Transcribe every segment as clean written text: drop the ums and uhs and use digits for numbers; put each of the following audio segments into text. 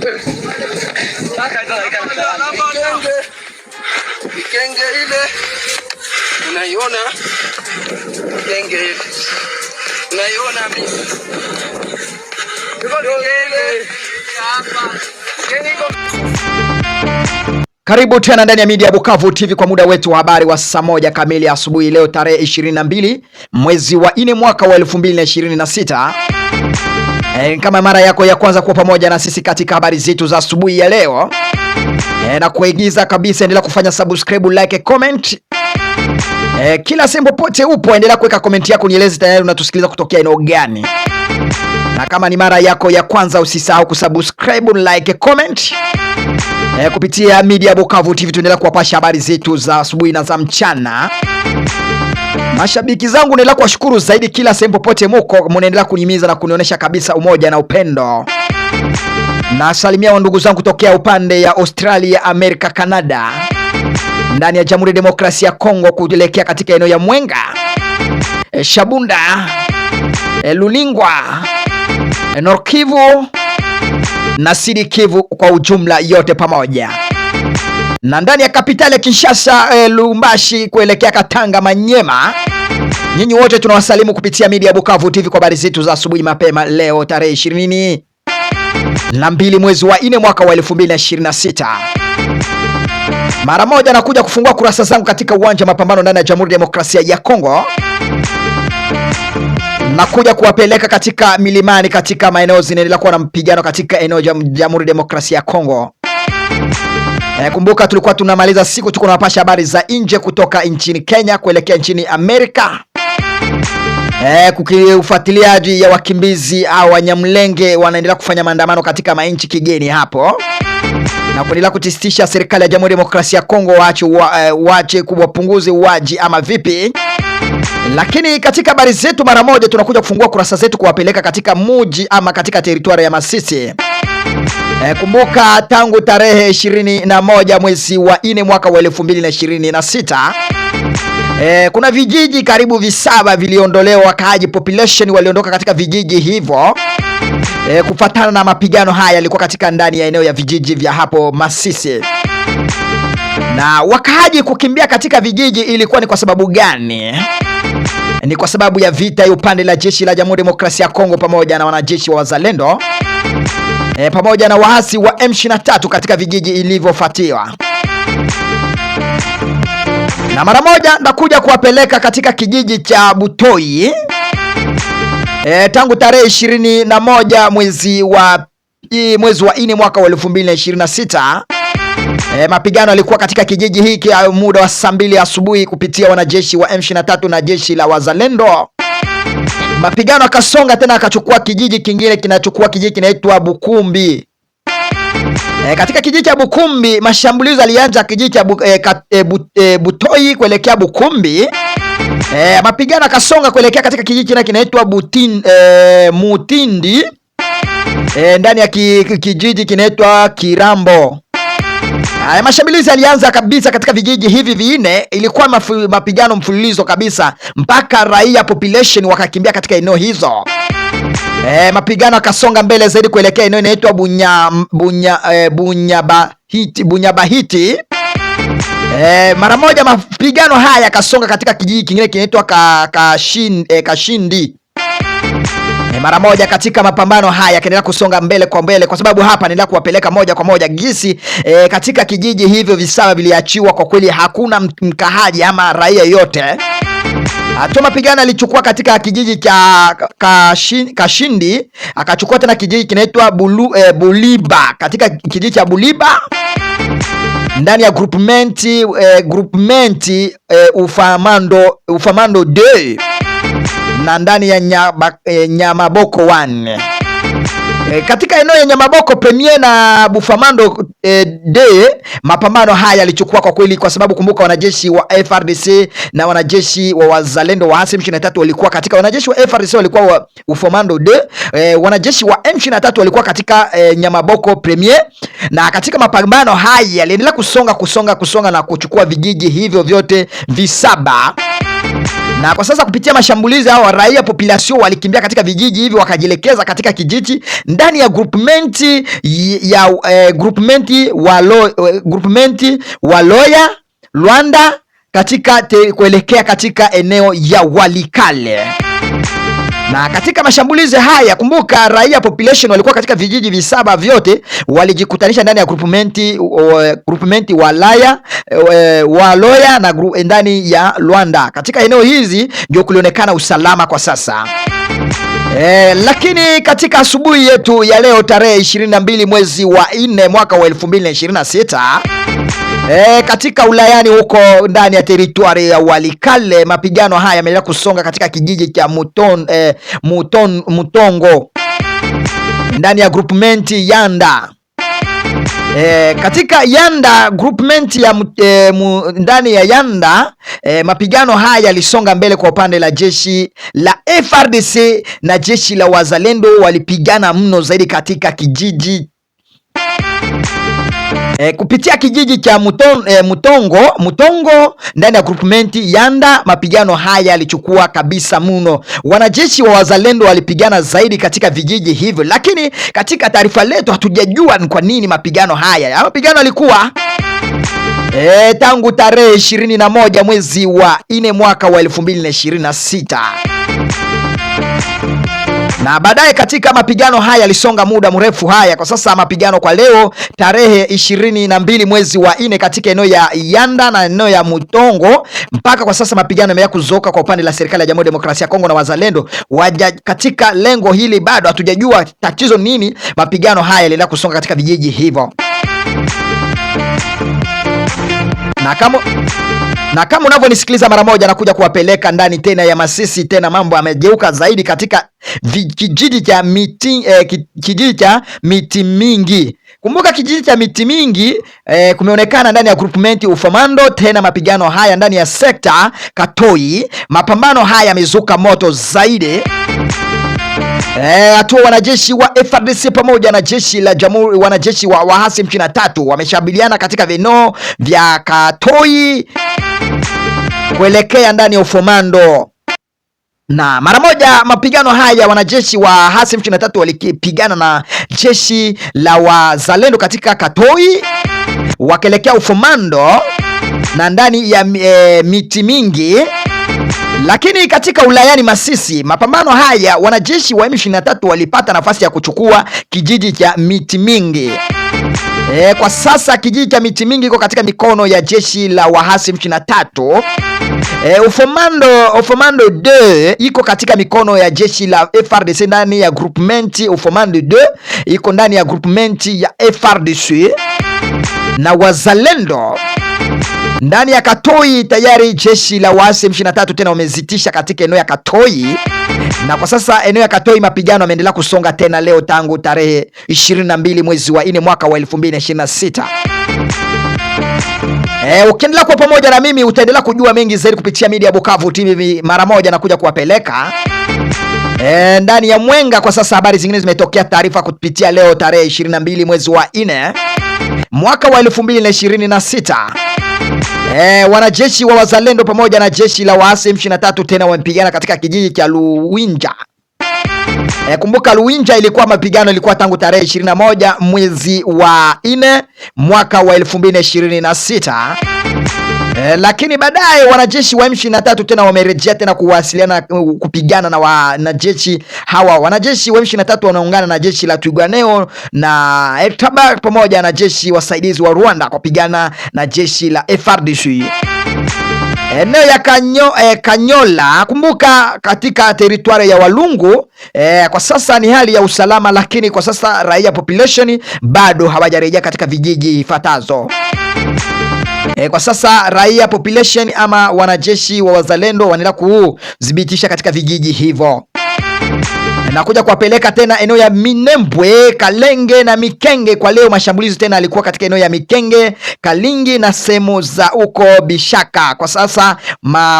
Kenge ile unaiona, kenge ile unaiona mimi Karibu tena ndani ya Media Bukavu TV kwa muda wetu wa habari wa saa 1 kamili asubuhi leo tarehe 22 mwezi wa 4 mwaka wa 2026. Kama mara yako ya kwanza kuwa pamoja na sisi katika habari zetu za asubuhi ya leo, na kuigiza kabisa, endelea kufanya subscribe, like, comment. Kila sehemu pote upo, endelea kuweka comment yako, nieleze tayari unatusikiliza kutokea eneo gani. Na kama ni mara yako ya kwanza, usisahau kusubscribe, like, comment. Kupitia Media Bukavu TV tuendelea kuwapasha habari zetu za asubuhi na za mchana. Mashabiki zangu, naendelea kuwashukuru zaidi, kila sehemu popote mko mnaendelea kunihimiza na kunionyesha kabisa umoja na upendo. Na salimia ndugu zangu kutokea upande ya Australia, Amerika, Canada, ndani ya Jamhuri ya Demokrasia ya Kongo kuelekea katika eneo ya Mwenga, Shabunda, Lulingwa, Nord Kivu na Sud Kivu kwa ujumla yote pamoja. Na ndani ya kapitali ya Kinshasa, Lubumbashi kuelekea Katanga, Manyema. Nyinyi wote tunawasalimu kupitia Media Bukavu TV kwa habari zetu za asubuhi mapema leo tarehe 22 mwezi wa 4 mwaka wa 2026. Mara moja nakuja kufungua kurasa zangu katika uwanja mapambano ndani ya Jamhuri ya Demokrasia ya Kongo. Nakuja kuwapeleka katika milimani, katika maeneo zinaendelea kuwa na mpigano katika eneo ya Jamhuri ya Demokrasia ya Kongo. Kumbuka tulikuwa tunamaliza siku tuko tunapasha habari za nje kutoka nchini Kenya kuelekea nchini Amerika. Kukiufuatiliaji ya wakimbizi au Wanyamulenge wanaendelea kufanya maandamano katika manchi kigeni hapo. Na kuendelea kutisisha serikali ya Jamhuri ya Demokrasia ya Kongo waache kuwapunguze uwaji ama vipi. Lakini katika habari zetu mara moja tunakuja kufungua kurasa zetu kuwapeleka katika muji ama katika teritwari ya Masisi. Kumbuka tangu tarehe 21 mwezi wa 4 mwaka wa 2026, kuna vijiji karibu 7 viliondolewa, wakaaji population waliondoka katika vijiji hivyo. Kufuatana na mapigano haya yalikuwa katika ndani ya eneo ya vijiji vya hapo Masisi. Na wakaaji kukimbia katika vijiji ilikuwa ni kwa sababu gani? Ni kwa sababu ya vita ya upande la jeshi la Jamhuri ya Demokrasia ya Kongo pamoja na wanajeshi wa Wazalendo, pamoja na waasi wa M23 katika vijiji ilivyofuatiwa. Na mara moja ndakuja kuwapeleka katika kijiji cha Butoi. Tangu tarehe 21 mwezi wa 4 mwaka wa 2026, mapigano yalikuwa katika kijiji hiki muda wa saa 2 asubuhi kupitia wanajeshi wa M23 na jeshi la Wazalendo. Mapigano akasonga tena akachukua kijiji kingine, kinachukua kijiji kinaitwa Bukumbi. Katika kijiji cha Bukumbi mashambulizi alianza kijiji cha Butoi kuelekea Bukumbi. Mapigano akasonga kuelekea katika kijiji kinaitwa Mutindi, ndani ya kijiji kinaitwa Kirambo. Mashambulizi alianza kabisa katika vijiji hivi vinne, ilikuwa mapigano mfululizo kabisa mpaka raia population wakakimbia katika eneo hizo. Mapigano akasonga mbele zaidi kuelekea eneo inaitwa Bunyabahiti. Mara moja mapigano haya yakasonga katika kijiji kingine kinaitwa Kashindi. Mara moja katika mapambano haya yakaendelea kusonga mbele kwa sababu hapa naendelea kuwapeleka moja kwa moja gisi katika kijiji hivyo visaba viliachiwa. Kwa kweli hakuna mkahaji ama raia yote. Hatua mapigano alichukua katika kijiji cha Kashindi, akachukua tena kijiji kinaitwa Buliba. Katika kijiji cha Buliba ndani ya groupment Ufamando Day na ndani ya Nyamaboko 1. Katika eneo ya Nyamaboko Premier na Bufamando Day, mapambano haya yalichukua kwa kweli, kwa sababu kumbuka wanajeshi wa FRDC na wanajeshi wa Wazalendo wa M23 walikuwa katika, wanajeshi wa FRDC walikuwa wa Bufamando Day, wanajeshi wa M23 walikuwa katika Nyamaboko Premier. Na katika mapambano haya yaliendelea kusonga na kuchukua vijiji hivyo vyote visaba. Na kwa sasa kupitia mashambulizi hao raia population walikimbia katika vijiji hivi wakajielekeza katika kijiji ndani ya groupement ya groupement wa Loya Luanda katika kuelekea katika eneo ya Walikale. Na katika mashambulizi haya, kumbuka raia population walikuwa katika vijiji visaba vyote walijikutanisha ndani ya groupment wa Loya na ndani ya Luanda. Katika eneo hizi ndio kulionekana usalama kwa sasa. Lakini katika asubuhi yetu ya leo tarehe 22 mwezi wa 4 mwaka wa 2026 katika ulayani huko ndani ya teritwari ya Walikale, mapigano haya yameendelea kusonga katika kijiji cha Mutongo ndani ya groupment Yanda. Katika Yanda groupment ya ndani ya Yanda, mapigano haya yalisonga mbele kwa upande la jeshi la FARDC na jeshi la wazalendo walipigana mno zaidi katika kijiji kupitia kijiji cha Mutongo ndani ya groupment Yanda. Mapigano haya yalichukua kabisa mno. Wanajeshi wa wazalendo walipigana zaidi katika vijiji hivyo, lakini katika taarifa letu hatujajua ni kwa nini mapigano haya. Mapigano yalikuwa tangu tarehe 21 mwezi wa 4 mwaka wa 2026. Na baadaye katika mapigano haya yalisonga muda mrefu haya. Kwa sasa mapigano kwa leo tarehe 22 mwezi wa 4 katika eneo ya Yanda na eneo ya Mutongo, mpaka kwa sasa mapigano yamea kuzoka kwa upande la serikali ya Jamhuri ya Demokrasia ya Kongo na wazalendo katika lengo hili bado hatujajua tatizo nini. Mapigano haya yaliendelea kusonga katika vijiji hivyo. Na kama unavyonisikiliza mara moja na kuja kuwapeleka ndani tena ya Masisi, tena mambo yamegeuka zaidi katika kijiji cha Miti Mingi. Kumbuka kijiji cha Miti Mingi kumeonekana ndani ya groupment Ufamando, tena mapigano haya ndani ya sekta Katoi. Mapambano haya yamezuka moto zaidi. Hatua wanajeshi wa FARDC pamoja na jeshi la jamhuri, wanajeshi wa waasi M23 wameshabiliana katika eneo vya Katoi kuelekea ndani ya Ufamando. Na mara moja mapigano haya wanajeshi wa waasi M23 walipigana na jeshi la wazalendo katika Katoi wakelekea Ufamando na ndani ya Miti Mingi. Lakini katika ulayani Masisi, mapambano haya wanajeshi wa M23 walipata nafasi ya kuchukua kijiji cha Miti Mingi. Kwa sasa kijiji cha Miti Mingi iko katika mikono ya jeshi la waasi M23. Ufamando 2 iko katika mikono ya jeshi la FARDC ndani ya groupement Ufamando 2 iko ndani ya groupement ya FARDC na wazalendo. Ndani ya Katoi tayari jeshi la waasi M23 tena wamezitisha katika eneo ya Katoi, na kwa sasa eneo ya Katoi mapigano yameendelea kusonga tena leo tangu tarehe 22 mwezi wa 4 mwaka wa 2026. Ukiendelea kwa pamoja na mimi utaendelea kujua mengi zaidi kupitia media Bukavu TV mara moja na kuja kuwapeleka ndani ya Mwenga. Kwa sasa habari zingine zimetokea, taarifa kupitia leo tarehe 22 mwezi wa 4 mwaka wa 2026. Wanajeshi wa wazalendo pamoja na jeshi la waasi M23 tena wamepigana katika kijiji cha Luwinja. Kumbuka Luwinja ilikuwa mapigano ilikuwa tangu tarehe 21 mwezi wa 4 mwaka wa 2026. Lakini baadaye wanajeshi wa M23 tena wamerejea tena kuwasiliana kupigana na wanajeshi hawa. Wanajeshi wa M23 wanaungana na jeshi la Twirwaneho na Etaba pamoja na jeshi wasaidizi wa Rwanda kupigana na jeshi la FARDC. Eneo ya Kanyola, kumbuka katika teritwari ya Walungu, kwa sasa ni hali ya usalama, lakini kwa sasa raia population bado hawajarejea katika vijiji ifatazo. Kwa sasa raia population ama wanajeshi wa wazalendo wanaendelea kudhibitisha katika vijiji hivyo. Nakuja kuwapeleka tena eneo ya Minembwe, Kalenge na Mikenge. Kwa leo mashambulizi tena alikuwa katika eneo ya Mikenge, Kalingi na sehemu za uko Bishaka. Kwa sasa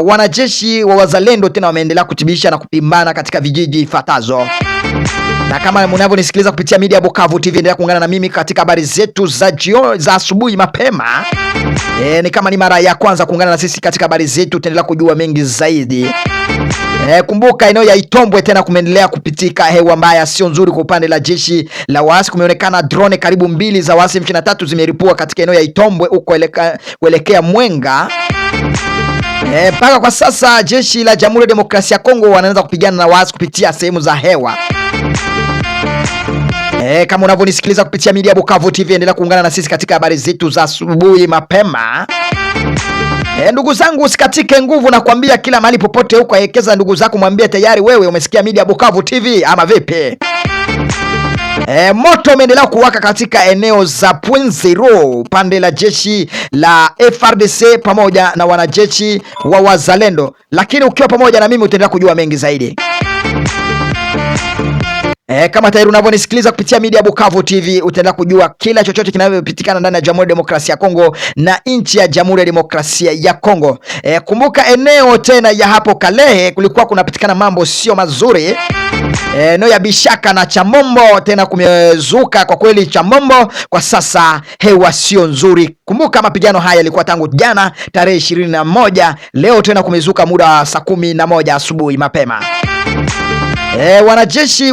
wanajeshi wa wazalendo tena wameendelea kutibisha na kupimbana katika vijiji ifatazo. Na kama mnavyonisikiliza kupitia media Bukavu TV, endelea kuungana na mimi katika habari zetu za asubuhi mapema. Ni kama ni mara ya kwanza kuungana na sisi katika habari zetu, utaendelea kujua mengi zaidi. Kumbuka eneo ya Itombwe tena kumeendelea kupitika hewa mbaya sio nzuri kwa upande la jeshi la waasi. Kumeonekana drone karibu 2 za waasi M23 zimeripua katika eneo ya Itombwe huko kuelekea Mwenga. Mpaka kwa sasa jeshi la Jamhuri ya Demokrasia ya Kongo wanaanza kupigana na waasi kupitia sehemu za hewa. Kama unavyonisikiliza kupitia media Bukavu TV, endelea kuungana na sisi katika habari zetu za asubuhi mapema. Ndugu zangu, usikatike nguvu na kuambia kila mahali popote huko, aekeza ndugu zako, mwambie tayari wewe umesikia media Bukavu TV ama vipi? Moto umeendelea kuwaka katika eneo za Point Zero pande la jeshi la FARDC pamoja na wanajeshi wa Wazalendo, lakini ukiwa pamoja na mimi utaendelea kujua mengi zaidi. Kama tayari unavyonisikiliza kupitia media Bukavu TV, utaendelea kujua kila chochote kinavyopitikana ndani ya Jamhuri ya Demokrasia ya Kongo na nchi ya Jamhuri ya Demokrasia ya Kongo. Kumbuka eneo tena ya hapo Kalehe kulikuwa kunapitikana mambo sio mazuri. Eneo ya Bishaka na Chamombo tena kumezuka kwa kweli Chamombo kwa sasa hewa sio nzuri. Kumbuka mapigano haya yalikuwa tangu jana tarehe 21, leo tena kumezuka muda wa saa 11 asubuhi mapema. Wanajeshi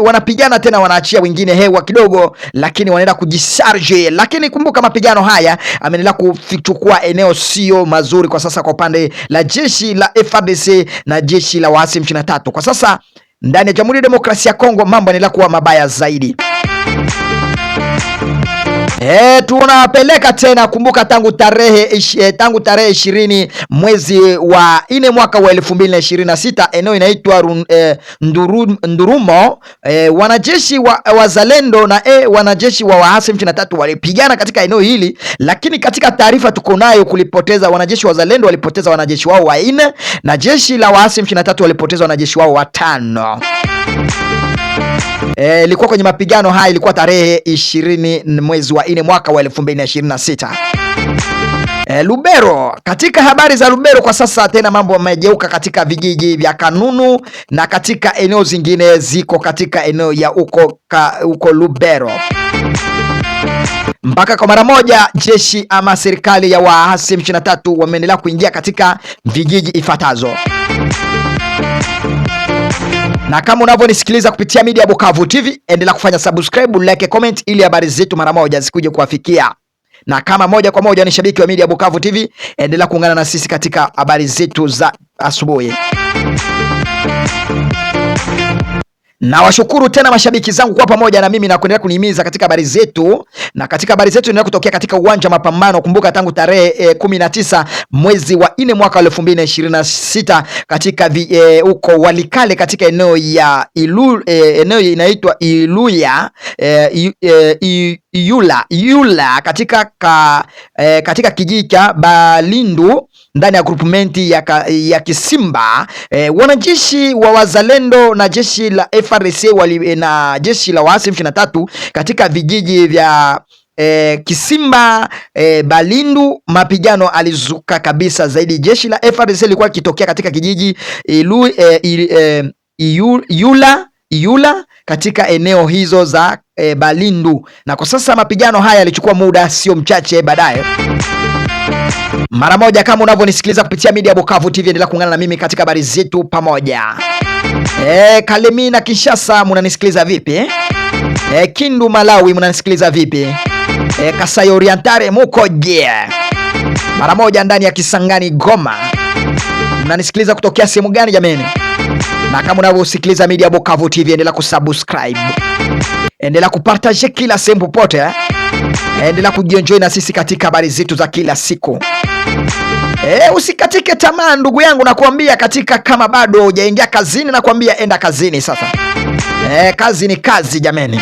wanapigana tena, wanaachia wengine hewa kidogo, lakini wanaenda kujisarge. Lakini kumbuka mapigano haya ameendelea kuchukua eneo sio mazuri kwa sasa kwa upande la jeshi la FARDC na jeshi la waasi M23. Kwa sasa ndani ya Jamhuri ya Demokrasia ya Kongo mambo yanaendelea kuwa mabaya zaidi. Tunapeleka tena, kumbuka tangu tarehe 20 mwezi wa 4 mwaka wa 2026 eneo inaitwa Ndurumo, wanajeshi wa Wazalendo na wanajeshi wa waasi M23 walipigana katika eneo hili, lakini katika taarifa tuko nayo kulipoteza wanajeshi wa Wazalendo walipoteza wanajeshi wao 4 na jeshi la waasi M23 walipoteza wanajeshi wao 5. Ilikuwa kwenye mapigano haya, ilikuwa tarehe 20 mwezi wa 4 mwaka wa 2026. Lubero, katika habari za Lubero kwa sasa tena mambo yamegeuka katika vijiji vya Kanunu na katika eneo zingine ziko katika eneo ya uko Lubero. Mpaka kwa mara moja jeshi ama serikali ya waasi M23 wameendelea kuingia katika vijiji ifatazo. Na kama unavyonisikiliza kupitia media Bukavu TV, endelea kufanya subscribe, like, comment ili habari zetu mara moja zikuje kuwafikia. Na kama moja kwa moja ni shabiki wa media Bukavu TV, endelea kuungana na sisi katika habari zetu za asubuhi. Na washukuru tena mashabiki zangu kwa pamoja na mimi na kuendelea kunihimiza katika habari zetu. Na katika habari zetu inaendelea kutokea katika uwanja mapambano. Kumbuka tangu tarehe 19 mwezi wa 4 mwaka 2026 katika huko Walikale katika eneo ya eneo inaitwa Iyula katika kijiji cha Balindu ndani ya groupmenti ya Kisimba, wanajeshi wa Wazalendo na jeshi la FARDC na jeshi la waasi M23 katika vijiji vya Kisimba, Balindu, mapigano alizuka kabisa zaidi. Jeshi la FARDC lilikuwa kitokea katika kijiji Iyula katika eneo hizo za Balindu, na kwa sasa mapigano haya yalichukua muda sio mchache baadaye. Mara moja kama unavyonisikiliza kupitia media Bukavu TV, endelea kuungana na mimi katika habari zetu pamoja. Kalemi na Kinshasa mnanisikiliza vipi? Kindu Malawi mnanisikiliza vipi? Kasai Orientale mukoje? Mara moja ndani ya Kisangani Goma mnanisikiliza kutokea sehemu gani jameni? Na kama unavyosikiliza media Bukavu TV, endelea kusubscribe, endelea kupartage kila sehemu popote, endelea kujienjoy na sisi katika habari zetu za kila siku. Usikatike tamaa ndugu yangu, nakwambia katika kama bado hujaingia kazini, nakwambia enda kazini sasa. Kazi ni kazi jameni.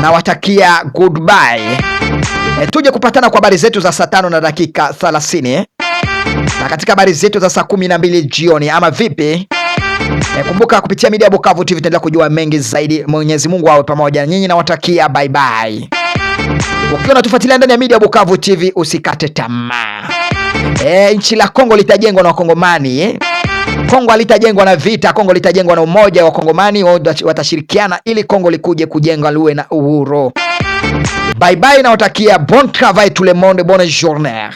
Nawatakia goodbye. Tuje kupatana kwa habari zetu za saa 5 na dakika 30 na katika habari zetu za saa 12 jioni ama vipi? Kumbuka kupitia media Bukavu TV tutaendelea kujua mengi zaidi. Mwenyezi Mungu awe pamoja na nyinyi, nawatakia bye bye. Ukiwa unatufuatilia ndani ya media Bukavu TV usikate tamaa. Nchi la Kongo litajengwa na Wakongomani. Kongo halitajengwa na vita, Kongo litajengwa na umoja wa Kongomani, watashirikiana ili Kongo likuje kujenga luwe na uhuru. Bye bye, naotakia bon travail tout le monde, bonne journée.